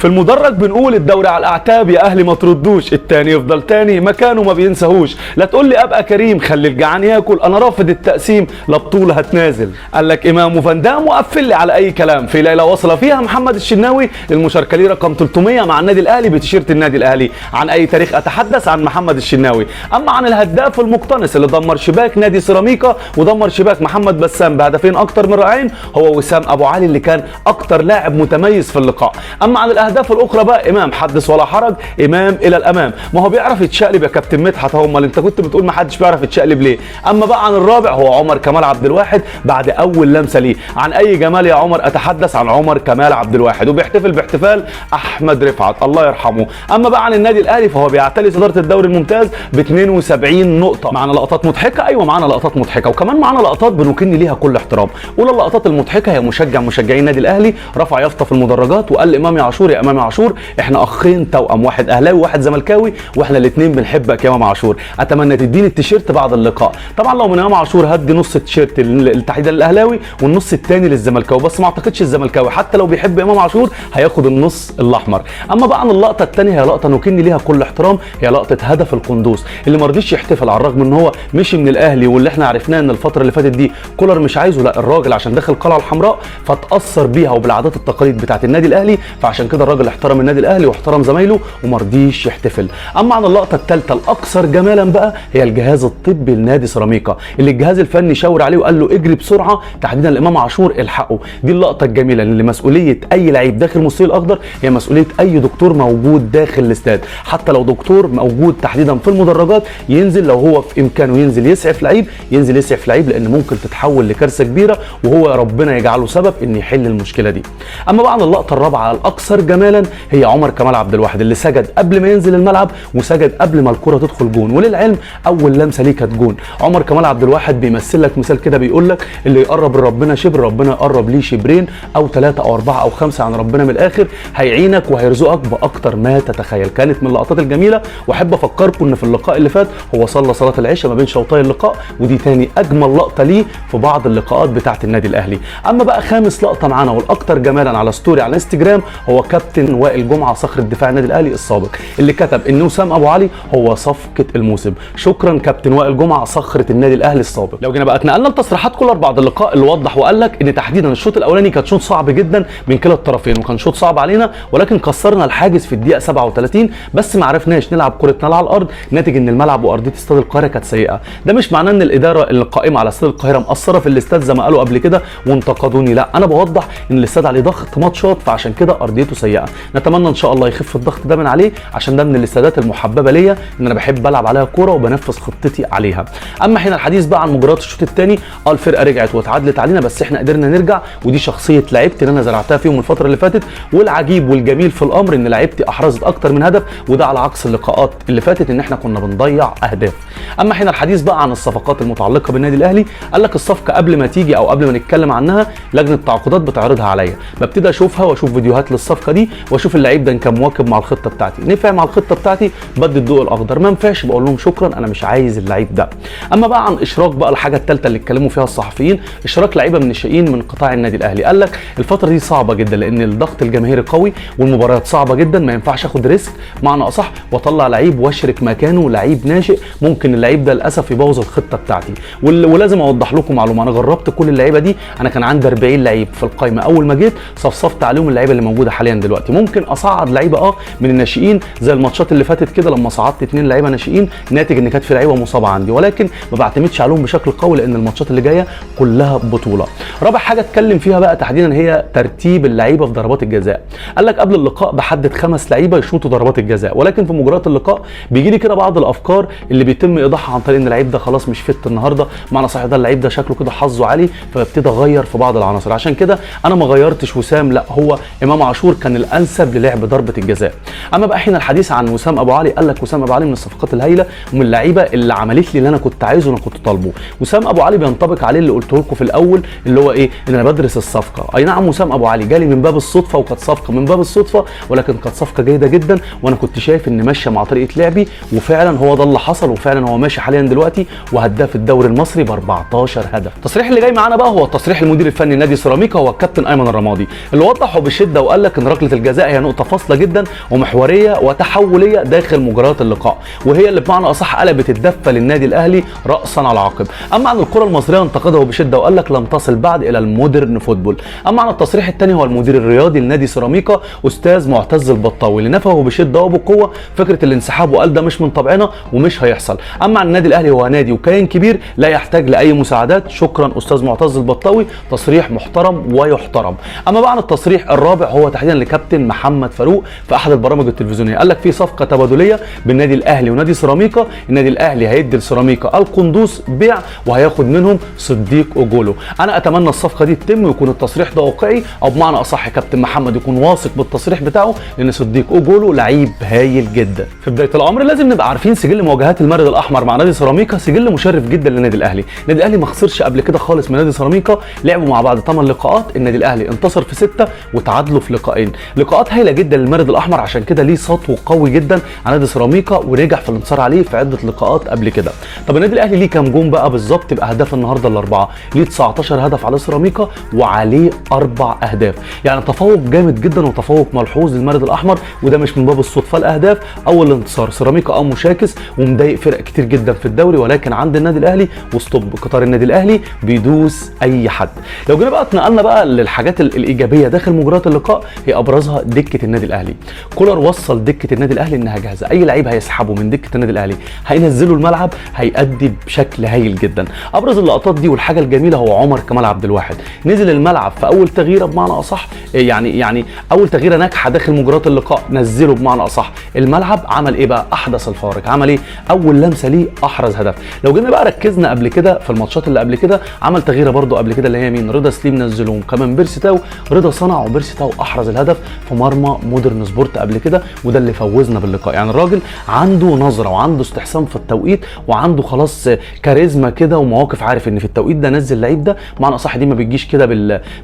في المدرج بنقول الدوري على الاعتاب يا اهلي ما تردوش، التاني يفضل تاني مكانه ما بينساهوش، لا تقول لي ابقى كريم خلي الجعان ياكل، انا رافض التقسيم لا بطوله هتنازل. قال لك امام وفان دام وقفل لي على اي كلام في ليله وصل فيها محمد الشناوي للمشاركه ليه رقم 300 مع النادي الاهلي بتيشيرت النادي الاهلي. عن اي تاريخ اتحدث؟ عن محمد الشناوي. اما عن الهداف المقتنص اللي دمر شباك نادي سيراميكا ودمر شباك محمد بسام بهدفين اكتر من رائعين هو وسام ابو علي اللي كان اكتر لاعب متميز في اللقاء. اما عن الاهداف الاخرى بقى امام حدث ولا حرج، امام الى الامام، ما هو بيعرف يتشقلب يا كابتن مدحت اهو، امال انت كنت بتقول ما حدش بيعرف يتشقلب ليه؟ اما بقى عن الرابع هو عمر كمال عبد الواحد بعد اول لمسه ليه. عن اي جمال يا عمر اتحدث؟ عن عمر كمال عبد الواحد وبيحتفل باحتفال احمد رفعت الله يرحمه. اما بقى عن النادي الاهلي فهو بيعتلي صداره الدوري الممتاز ب 72 نقطه. معانا لقطات مضحكه، ايوه معانا لقطات مضحكه، وكمان معانا لقطات بنكن ليها كل احترام. اولى اللقطات المضحكه هي مشجعين النادي الاهلي رفع يافطه في المدرجات وقال لامام عاشور يا امام عاشور احنا اخين توأم، واحد اهلاوي وواحد زملكاوي واحنا الاثنين بنحبك يا امام عاشور، اتمنى تديني التيشيرت بعد اللقاء. طبعا لو من امام عاشور هدي نص التيشيرت تحديدا للاهلاوي والنص الثاني للزملكاوي، بس ما اعتقدش الزملكاوي حتى لو بيحب امام عاشور هياخد النص الاحمر. اما بقى عن اللقطه الثانيه هي لقطه نكن ليها كل احترام، هي لقطه هدف القندوز اللي ما رضيش يحتفل على الرغم ان هو مشي من الاهلي واللي احنا عرفناه ان الفتره اللي فاتت دي كولر مش عايزه، لا الراجل عشان دخل القلعه الحمراء فتاثر بيها وبالعادات التقاليد بتاعه النادي الاهلي، فعشان كده الراجل احترم النادي الاهلي واحترم زمايله وما رضيش يحتفل. اما عن اللقطه الثالثه الاكثر جمالا بقى هي الجهاز الطبي لنادي سيراميكا اللي الجهاز الفني شاور عليه وقال له اجري بسرعه تحديدا لامام عاشور الحقه. دي اللقطه الجميله اللي مسؤوليه اي لعيب داخل المستطيل الاخضر هي مسؤوليه اي دكتور موجود داخل الاستاد، حتى لو دكتور موجود تحديدا في المدرجات ينزل لو هو في امكانه ينزل يسعف لعيب ينزل يسعف لعيب، لان ممكن تتحول لكارثه كبيره وهو يا ربنا يجعله سبب ان يحل المشكله دي. اما بقى عن اللقطه الرابعه الاكثر جمالا هي عمر كمال عبد الواحد اللي سجد قبل ما ينزل الملعب وسجد قبل ما الكره تدخل جون، وللعلم اول لمسه ليه كانت جون. عمر كمال عبد الواحد بيمثل لك مثال كده بيقول لك اللي يقرب لربنا شبر ربنا يقرب ليه شبرين او 3 او 4 او 5 عن ربنا من الاخر هيعينك وهيرزقك باكتر ما تتخيل. كانت من اللقطات الجميله، واحب افكركم ان في اللقاء اللي فات هو صلى صلاه العشاء ما بين شوطي اللقاء ودي تاني اجمل لقطه ليه في بعض اللقاءات بتاعه النادي الاهلي. اما بقى خامس لقطه معانا والاكثر جمالا على ستوري على انستجرام هو كابتن وائل جمعه صخر الدفاع النادي الاهلي السابق اللي كتب ان وسام ابو علي هو صفقه الموسم. شكرا كابتن وائل جمعه صخره النادي الاهلي السابق. لو جينا بقى اتنقلنا لتصريحات كولر بعد اللقاء اللي وضح وقال لك ان تحديدا الشوط الاولاني كان شوط صعب جدا من كلا الطرفين وكان شوط صعب علينا، ولكن كسرنا الحاجز في الدقيقه 37 بس ما عرفناش نلعب كرتنا على الارض ناتج ان الملعب وارضيه استاد القاهره كانت سيئه. ده مش معناه ان الاداره اللي قائمه على استاد القاهره مقصره في الاستاد زي ما قالوا قبل كده وانتقدوني، لا انا بوضح ان الاستاد عليه ضغط ماتشات فعشان كده ارضيته سيئه. نتمنى ان شاء الله يخف الضغط ده من عليه عشان ده من الاستادات المحببه ليا ان انا بحب العب عليها كوره وبنفذ خطتي عليها. اما حين الحديث بقى عن مجريات الشوط الثاني الفرقه رجعت واتعادلت علينا بس احنا قدرنا نرجع، ودي شخصيه لعيبتي اللي انا زرعتها فيهم الفتره اللي فاتت، والعجيب والجميل في الامر ان لعيبتي احرزت اكتر من هدف وده على عكس اللقاءات اللي فاتت ان احنا كنا بنضيع اهداف. اما حين الحديث بقى عن الصفقات المتعلقه بالنادي الاهلي قال لك الصفقه قبل ما تيجي او قبل ما نتكلم عنها لجنه التعاقدات بتعرضها عليا، ببتدي اشوفها واشوف فيديوهات للصفقه دي واشوف اللعيب ده كان مواكب مع الخطه بتاعتي، نفع مع الخطه بتاعتي بدي الضوء الاخضر، ما نفعش بقول لهم شكرا انا مش عايز اللعيب ده. اما بقى عن اشراك بقى الحاجه الثالثه اللي اتكلموا فيها الصحفيين، اشراك لعيبه من الناشئين من قطاع النادي الاهلي. قال لك الفتره دي صعبه جدا لان الضغط الجماهيري قوي والمباريات صعبه جدا، ما ينفعش اخد ريسك معنى اصح واطلع لعيب واشرك مكانه لعيب ناشئ ممكن اللعيب ده للاسف يبوظ الخطه بتاعتي. ولازم اوضح لكم معلومه، انا جربت كل اللعيبه دي، انا كان عندي 40 لعيب في القائمه اول ما جيت صفصفت عليهم اللعيبه اللي موجوده حاليا دلوقتي. ممكن اصعد لعيبه من الناشئين زي الماتشات اللي فاتت كده لما صعدت 2 لعيبه ناشئين ناتج ان كانت في لعيبه مصابه عندي، ولكن ما بعتمدش عليهم بشكل قوي لان الماتشات اللي جايه كلها بطوله. رابع حاجه اتكلم فيها بقى تحديدا هي ترتيب اللعيبه في ضربات الجزاء. قال لك قبل اللقاء بحدد 5 لعيبه يشوطوا ضربات الجزاء، ولكن في مجريات اللقاء بيجي لي كده بعض الافكار اللي بيتم ايضاحها عن طريق ان اللعيب ده خلاص مش فت النهارده، معنى صح ده اللعيب ده شكله كده حظه عالي، فببتدي اغير في بعض العناصر. عشان كده انا ما غيرتش وسام، لا هو امام عاشور كان الانسب للعب ضربه الجزاء. اما بقى حين الحديث عن وسام ابو علي قال لك وسام ابو علي من الصفقات الهائله ومن اللعيبه اللي عملت لي اللي انا كنت عايزه وانا كنت طالبه. وسام ابو علي بينطبق عليه اللي قلته لكم في الاول اللي هو ايه، ان انا بدرس الصفقه. اي نعم وسام ابو علي جالي من باب الصدفه وكانت صفقه من باب الصدفه، ولكن كانت صفقه جيده جدا وانا كنت شايف ان ماشيه مع طريقه لعبي، وفعلا هو ده اللي حصل، وفعلا هو ماشي حاليا دلوقتي وهداف الدوري المصري ب 14 هدف. التصريح اللي جاي معانا بقى هو تصريح المدير الفني لنادي سيراميكا هو الكابتن ايمن الرمادي اللي وضحه بشده وقال لك ان ركله ركله الجزاء هي نقطه فاصله جدا ومحوريه وتحوليه داخل مجريات اللقاء، وهي اللي بمعنى اصح قلبت الدفه للنادي الاهلي راسا على عقب. اما عن الكره المصريه انتقده بشده وقال لك لم تصل بعد الى المودرن فوتبول. اما عن التصريح الثاني هو المدير الرياضي لنادي سيراميكا استاذ معتز البطاوي اللي نفاه بشده وبقوه فكره الانسحاب وقال ده مش من طبعنا ومش هيحصل. اما عن النادي الاهلي هو نادي وكيان كبير لا يحتاج لاي مساعدات. شكرا استاذ معتز البطاوي، تصريح محترم ويحترم. اما بقى عن التصريح الرابع هو تحديدا لكابتن محمد فاروق في احد البرامج التلفزيونيه، قال لك في صفقه تبادليه بين النادي الاهلي ونادي سيراميكا، النادي الاهلي هيدي لسيراميكا القندوز بيع وهياخد منهم صديق اوجولو. انا اتمنى الصفقه دي تتم ويكون التصريح ده واقعي، او بمعنى اصح كابتن محمد يكون واثق بالتصريح بتاعه، لان صديق اوجولو لعيب هايل جدا. في بدايه الامر لازم نبقى عارفين سجل مواجهات المارد الاحمر مع نادي سيراميكا سجل مشرف جدا للنادي الاهلي. النادي الاهلي ما خسرش قبل كده خالص من نادي سيراميكا، لعبوا مع بعض 8 لقاءات، النادي الاهلي انتصر في 6 وتعادلوا في لقاءين، لقاءات هايله جدا للمارد الاحمر، عشان كده ليه سطو قوي جدا على نادي سيراميكا ونجح في الانتصار عليه في عده لقاءات قبل كده. طب النادي الاهلي ليه كام جون بقى بالظبط؟ يبقى اهداف النهارده الاربعه، ليه 19 هدف على سيراميكا وعليه 4 اهداف، يعني تفوق جامد جدا وتفوق ملحوظ للمارد الاحمر، وده مش من باب الصدفه. الاهداف اول انتصار سيراميكا مشاكس ومضايق فرق كتير جدا في الدوري، ولكن عند النادي الاهلي وسطب قطار النادي الاهلي بيدوس اي حد. لو جينا بقى اتنقلنا بقى للحاجات الايجابيه داخل مجريات اللقاء، هي ابرزها دكه النادي الاهلي. كولر وصل دكه النادي الاهلي انها جاهزه، اي لعيب هيسحبه من دكه النادي الاهلي هينزله الملعب هيأدي بشكل هايل جدا. ابرز اللقطات دي والحاجه الجميله هو عمر كمال عبد الواحد، نزل الملعب في اول تغييره بمعنى اصح، يعني اول تغييره ناجحه داخل مجريات اللقاء، نزله بمعنى اصح الملعب، عمل ايه بقى؟ احدث الفارق، عمل ايه؟ اول لمسه ليه احرز هدف. لو جينا بقى ركزنا قبل كده في الماتشات اللي قبل كده، عمل تغييره برده قبل كده اللي هي مين؟ رضا سليم نزلهم، كمان بيرسي تاو، رضا صنع وبيرسي تاو احرز الهدف في مرمى مودرن سبورت قبل كده، وده اللي فوزنا باللقاء. يعني الراجل عنده نظره وعنده استحسان في التوقيت وعنده خلاص كاريزما كده ومواقف، عارف ان في التوقيت ده نزل اللعيب ده معنى صح، دي ما بتجيش كده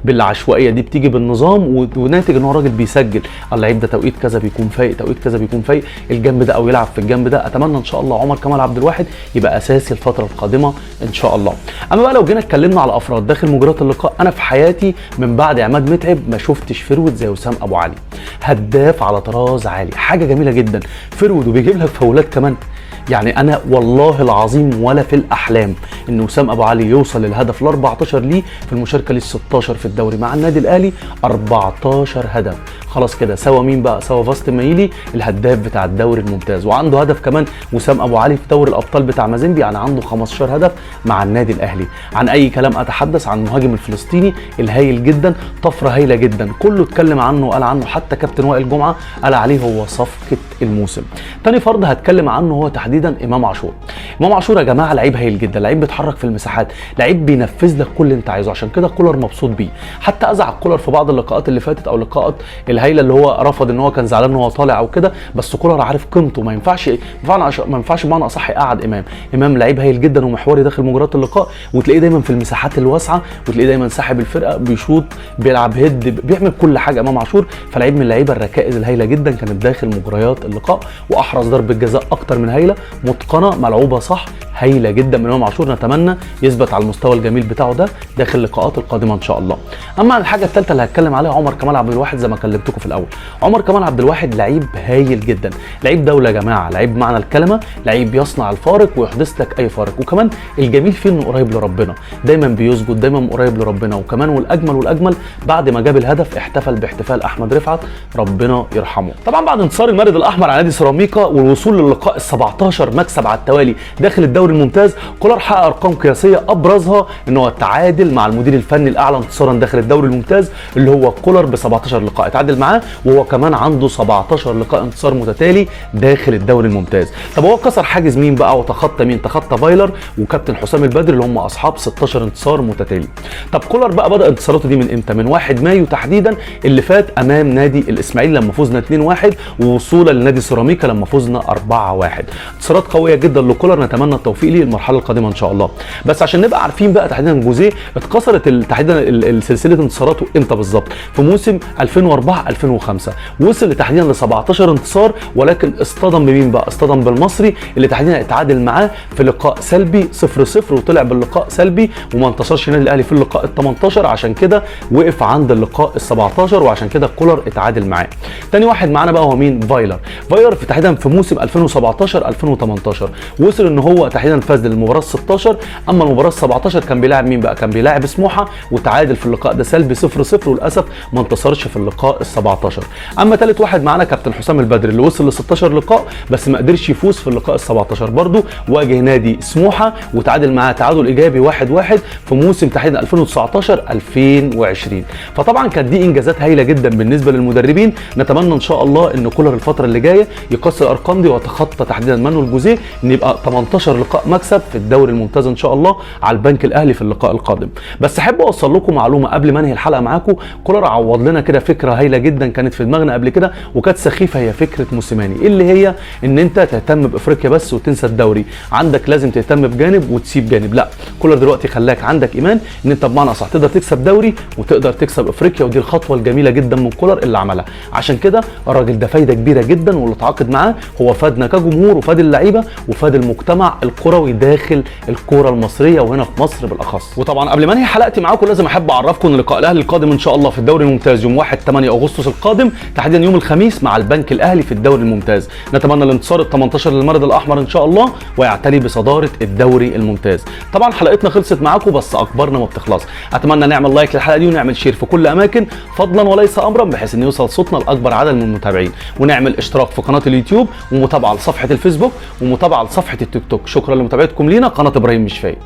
بالعشوائيه، دي بتيجي بالنظام وناتج ان هو راجل بيسجل اللعيب ده توقيت كذا بيكون فايق، توقيت كذا بيكون فايق الجنب ده او يلعب في الجنب ده. اتمنى ان شاء الله عمر كمال عبد الواحد يبقى اساسي الفتره القادمه ان شاء الله. اما بقى لو جينا اتكلمنا على افراد داخل مجريات اللقاء، انا في حياتي من بعد عماد متعب ما شفتش فرود زي وسام ابو علي، هداف على طراز عالي، حاجه جميله جدا، فرود وبيجيب لك فاولات كمان. يعني انا والله العظيم ولا في الاحلام ان وسام ابو علي يوصل للهدف ال 14 ليه في المشاركه لل 16 في الدوري مع النادي الاهلي، 14 هدف، خلاص كده سوا مين بقى؟ سوا فاست مايلي الهداف بتاع الدوري الممتاز، وعنده هدف كمان وسام ابو علي في دوري الابطال بتاع مازيمبي، يعني عنده 15 هدف مع النادي الاهلي. عن اي كلام اتحدث عن المهاجم الفلسطيني الهايل جدا، طفره هايله جدا، كله اتكلم عنه وقال عنه، حتى كابتن وائل جمعه قال عليه هو صفقه الموسم. تاني فرد هتكلم عنه هو تحديدا امام عاشور. امام عاشور يا جماعه لعيب هايل جدا، لعيب بيتحرك في المساحات، لعيب بينفذ لك كل اللي انت عايزه، عشان كده كولر مبسوط بيه. حتى ازعج كولر في بعض اللقاءات اللي فاتت او اللقاءات الهايله اللي هو رفض ان هو كان زعلان ان هو طالع او كده، بس كولر عارف قيمته، ما ينفعش بمعنى اصح يقعد امام لعيب هايل جدا ومحوري داخل مجريات اللقاء، وتلاقيه دايما في المساحات الواسعه، وتلاقيه دايما ساحب الفرقه، بيشوط، بيلعب هيد، بيعمل كل حاجه امام عاشور. فلعيب من اللعيبه الركائز الهايله جدا كانت داخل مجريات اللقاء، واحرز ضربه جزاء اكتر من هايله، متقنه ملعوبه صح، هايله جدا من امام عاشور. نتمنى يثبت على المستوى الجميل بتاعه ده داخل اللقاءات القادمه ان شاء الله. اما عن الحاجه الثالثه اللي هتكلم عليها عمر كمال عبد الواحد، زي ما كلمتكم في الاول، عمر كمال عبد الواحد لعيب هايل جدا، لعيب دوله يا جماعه، لعيب بمعنى الكلمه، لعيب يصنع الفارق ويحدث لك اي فارق. وكمان الجميل فيه انه قريب لربنا، دايما بيسجد، دايما قريب لربنا. وكمان والاجمل بعد ما جاب الهدف احتفل باحتفال احمد رفعت، ربنا يرحمه. طبعا بعد انتصار المارد الاحمر على نادي سيراميكا والوصول للقاء ال17 مكسب على التوالي داخل الدوري الممتاز، كولر حقق ارقام قياسيه ابرزها ان هو تعادل مع المدير الفني الاعلى انتصارا داخل الدوري الممتاز اللي هو كولر ب 17 لقاء، اتعادل معاه، وهو كمان عنده 17 لقاء انتصار متتالي داخل الدوري الممتاز. طب هو كسر حاجز مين بقى وتخطى مين؟ تخطى فايلر وكابتن حسام البدري اللي هم اصحاب 16 انتصار متتالي. طب كولر بقى بدا انتصاراته دي من امتى؟ من 1 مايو تحديدا اللي فات امام نادي الاسماعيلي لما فزنا 2-1، ووصولا لنادي سيراميكا لما فزنا 4-1. انتصارات قويه جدا لكولر، نتمنى التوفيق التوفيق ليه المرحله القادمه ان شاء الله. بس عشان نبقى عارفين بقى تحديدا جوزيه اتكسرت تحديدا سلسله انتصاراته امتى بالظبط؟ في موسم 2004 2005 وصل تحديدا ل 17 انتصار، ولكن اصطدم بمين بقى؟ اصطدم بالمصري اللي تحديدا اتعادل معاه في لقاء سلبي 0-0 وطلع باللقاء سلبي وما انتصرش النادي الاهلي في اللقاء ال 18، عشان كده وقف عند اللقاء ال 17 وعشان كده كولر اتعادل معاه. تاني واحد معانا بقى هو مين؟ فايلر في تحديدا في موسم 2017 2018 وصل ان هو تحديدا فاز للمباراه 16، اما المباراه 17 كان بيلاعب مين بقى؟ كان بيلاعب سموحه وتعادل في اللقاء ده سلبي 0-0 وللاسف ما انتصرش في اللقاء ال 17. اما ثالث واحد معانا كابتن حسام البدري اللي وصل ل 16 لقاء بس ما قدرش يفوز في اللقاء ال 17 برضه، واجه نادي سموحه وتعادل معاه تعادل ايجابي 1-1 في موسم تحديدا 2019 2020. فطبعا كانت دي انجازات هايله جدا بالنسبه للمدربين. نتمنى ان شاء الله ان كولر الفتره اللي جايه يكسر الارقام دي ويتخطى تحديدا مانويل جوزيه ان يبقى 18 لقاء مكسب في الدوري الممتاز ان شاء الله على البنك الاهلي في اللقاء القادم. بس احب اوصل لكم معلومه قبل ما انهي الحلقه معاكم. كولر عوض لنا كده فكره هايله جدا كانت في دماغنا قبل كده وكانت سخيفه، هي فكره موسيماني اللي هي ان انت تهتم بافريقيا بس وتنسى الدوري، عندك لازم تهتم بجانب وتسيب جانب. لا، كولر دلوقتي خلاك عندك ايمان ان انت بمعنى اصح تقدر تكسب دوري وتقدر تكسب افريقيا، ودي الخطوه الجميله جدا من كولر اللي عملها. عشان كده الراجل ده فايده كبيره جدا، واللي اتعاقد معاه هو فادنا كجمهور وفاد اللعيبه وفاد المجتمع الكروي داخل الكوره المصريه وهنا في مصر بالاخص. وطبعا قبل ما انهي حلقتي معاكم لازم احب اعرفكم ان لقاء الاهلي القادم ان شاء الله في الدوري الممتاز يوم 1/8 اغسطس القادم تحديدا يوم الخميس مع البنك الاهلي في الدوري الممتاز. نتمنى الانتصار ال 18 للمرد الاحمر ان شاء الله ويعتلي بصداره الدوري الممتاز. طبعا حلقتنا خلصت معاكم بس اخبارنا ما بتخلص. اتمنى نعمل لايك للحلقه دي ونعمل شير في كل اماكن فضلا وليس امرا بحيث ان يوصل صوتنا لاكبر عدد من المتابعين، ونعمل اشتراك في قناه اليوتيوب ومتابعه لصفحه الفيسبوك ومتابعه لصفحه التيك توك. شكرا لمتابعتكم لينا قناه ابراهيم مشفاي.